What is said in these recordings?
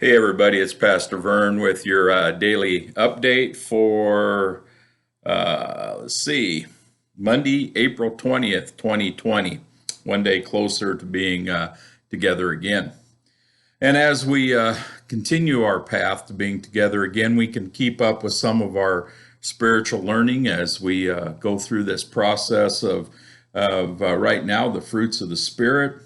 Hey everybody, it's Pastor Vern with your daily update for, let's see, Monday, April 20th, 2020. One day closer to being together again. And as we continue our path to being together again, we can keep up with some of our spiritual learning as we go through this process of right now, the fruits of the Spirit.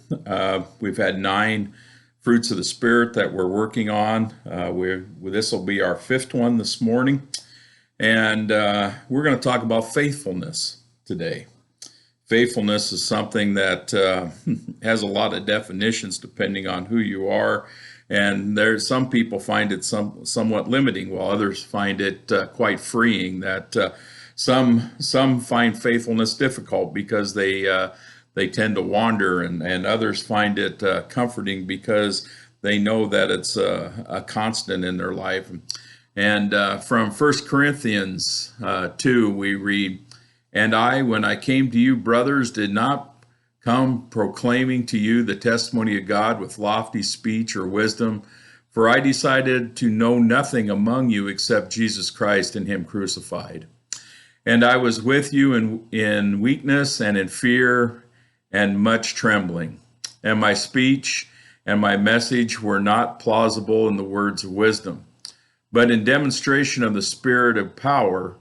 We've had 9 fruits of the Spirit that we're working on. This will be our 5th one this morning. And we're going to talk about faithfulness today. Faithfulness is something that has a lot of definitions depending on who you are. And there's some people find it somewhat limiting, while others find it quite freeing. That some find faithfulness difficult because they tend to wander, and others find it comforting because they know that it's a constant in their life. And from 1 Corinthians 2, we read, "And I, when I came to you, brothers, did not come proclaiming to you the testimony of God with lofty speech or wisdom, for I decided to know nothing among you except Jesus Christ and Him crucified. And I was with you in weakness and in fear and much trembling. And my speech and my message were not plausible in the words of wisdom, but in demonstration of the Spirit of power,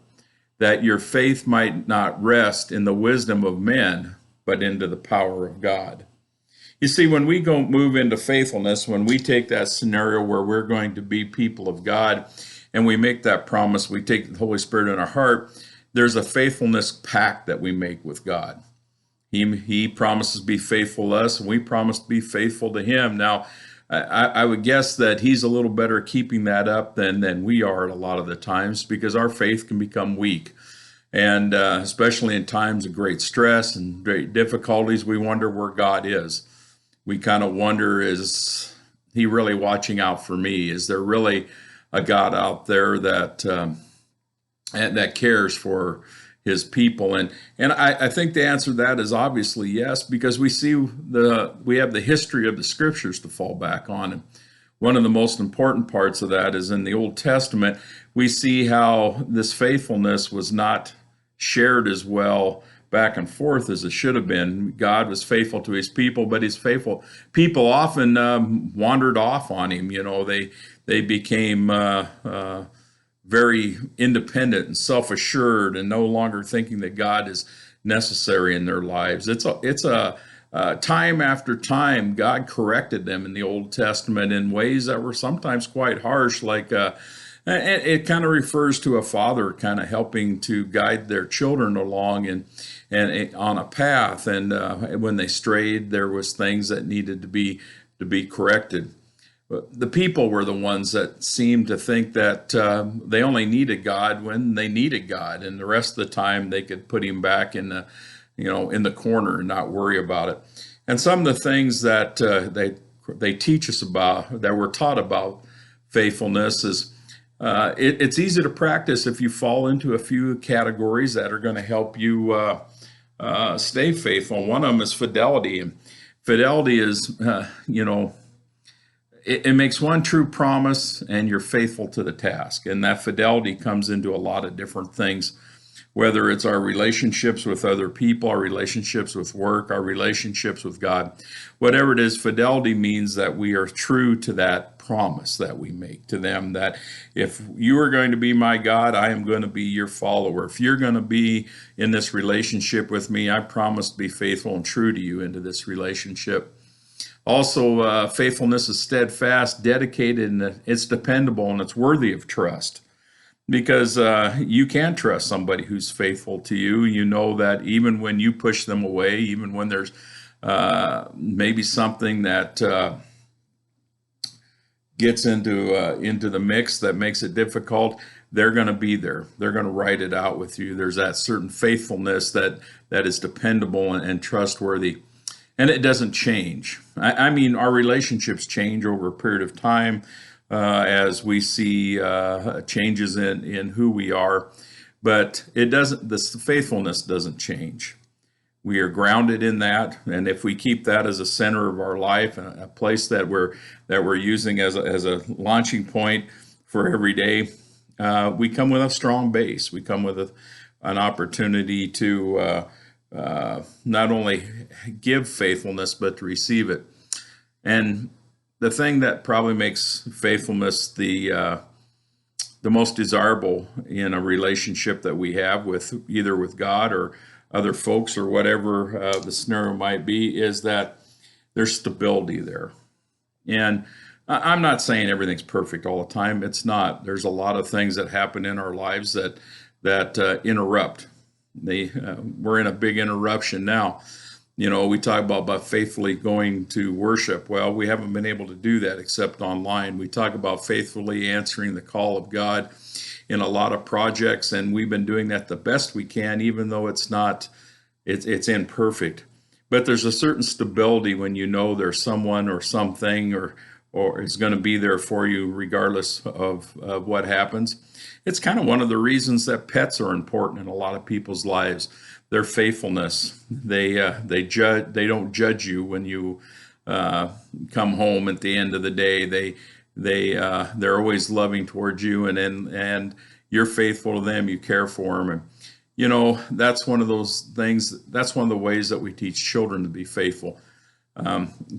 that your faith might not rest in the wisdom of men, but into the power of God." You see, when we move into faithfulness, when we take that scenario where we're going to be people of God, and we make that promise, we take the Holy Spirit in our heart, there's a faithfulness pact that we make with God. He promises to be faithful to us, and we promise to be faithful to Him. Now, I would guess that He's a little better at keeping that up than we are at a lot of the times, because our faith can become weak. And especially in times of great stress and great difficulties, we wonder where God is. We kind of wonder, is He really watching out for me? Is there really a God out there that cares for His people? And I think the answer to that is obviously yes, because we have the history of the scriptures to fall back on. And one of the most important parts of that is in the Old Testament. We see how this faithfulness was not shared as well back and forth as it should have been. God was faithful to His people, but His faithful people often wandered off on Him. They became very independent and self-assured, and no longer thinking that God is necessary in their lives. It's a time after time, God corrected them in the Old Testament in ways that were sometimes quite harsh, like it kind of refers to a father kind of helping to guide their children along and on a path. And when they strayed, there was things that needed to be corrected. The people were the ones that seemed to think that they only needed God when they needed God, and the rest of the time they could put Him back in the corner and not worry about it. And some of the things that they teach us about, that we're taught about faithfulness, is it's easy to practice if you fall into a few categories that are going to help you stay faithful. One of them is fidelity, and fidelity is it makes one true promise and you're faithful to the task. And that fidelity comes into a lot of different things, whether it's our relationships with other people, our relationships with work, our relationships with God. Whatever it is, fidelity means that we are true to that promise that we make to them, that if you are going to be my God, I am going to be your follower. If you're going to be in this relationship with me, I promise to be faithful and true to you into this relationship. Also, faithfulness is steadfast, dedicated, and it's dependable, and it's worthy of trust. Because you can trust somebody who's faithful to you. You know that even when you push them away, even when there's maybe something that gets into the mix that makes it difficult, they're going to be there. They're going to ride it out with you. There's that certain faithfulness that is dependable and trustworthy. And it doesn't change. I mean, our relationships change over a period of time as we see changes in who we are, but it doesn't. This faithfulness doesn't change. We are grounded in that, and if we keep that as a center of our life, a place that we're using as a launching point for every day, we come with a strong base. We come with an opportunity to not only give faithfulness but to receive it. And the thing that probably makes faithfulness the most desirable in a relationship that we have with either with God or other folks or whatever the scenario might be is that there's stability there. And I'm not saying everything's perfect all the time. It's not. There's a lot of things that happen in our lives that interrupt. We're in a big interruption now. We talk about faithfully going to worship. Well, we haven't been able to do that except online. We talk about faithfully answering the call of God in a lot of projects, and we've been doing that the best we can, even though it's imperfect. But there's a certain stability when you know there's someone or something or is going to be there for you regardless of what happens. It's kind of one of the reasons that pets are important in a lot of people's lives. Their faithfulness. They don't judge you when you come home at the end of the day. They're always loving towards you, and you're faithful to them. You care for them, and that's one of those things. That's one of the ways that we teach children to be faithful.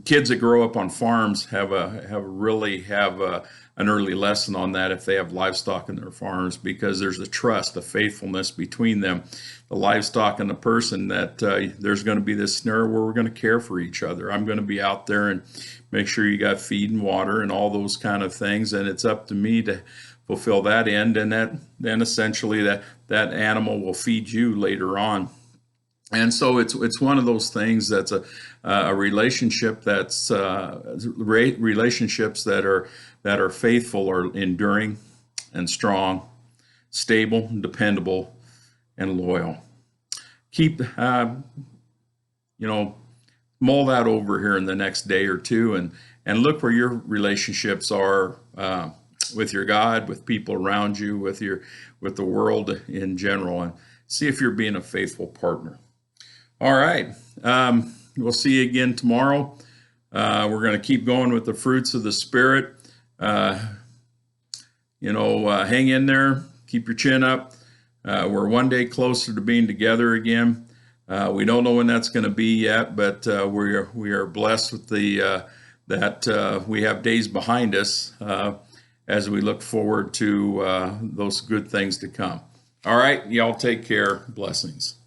Kids that grow up on farms have an early lesson on that if they have livestock in their farms, because there's a trust, a faithfulness between them, the livestock and the person, that there's going to be this scenario where we're going to care for each other. I'm going to be out there and make sure you got feed and water and all those kind of things, and it's up to me to fulfill that end, and then essentially that animal will feed you later on. And so it's one of those things that's a relationship that's relationships that are faithful are enduring and strong, stable, dependable, and loyal. Keep mull that over here in the next day or two, and look where your relationships are with your God, with people around you, with the world in general, and see if you're being a faithful partner. All right. We'll see you again tomorrow. We're going to keep going with the fruits of the Spirit. Hang in there. Keep your chin up. We're one day closer to being together again. We don't know when that's going to be yet, but we are blessed with that we have days behind us as we look forward to those good things to come. All right. Y'all take care. Blessings.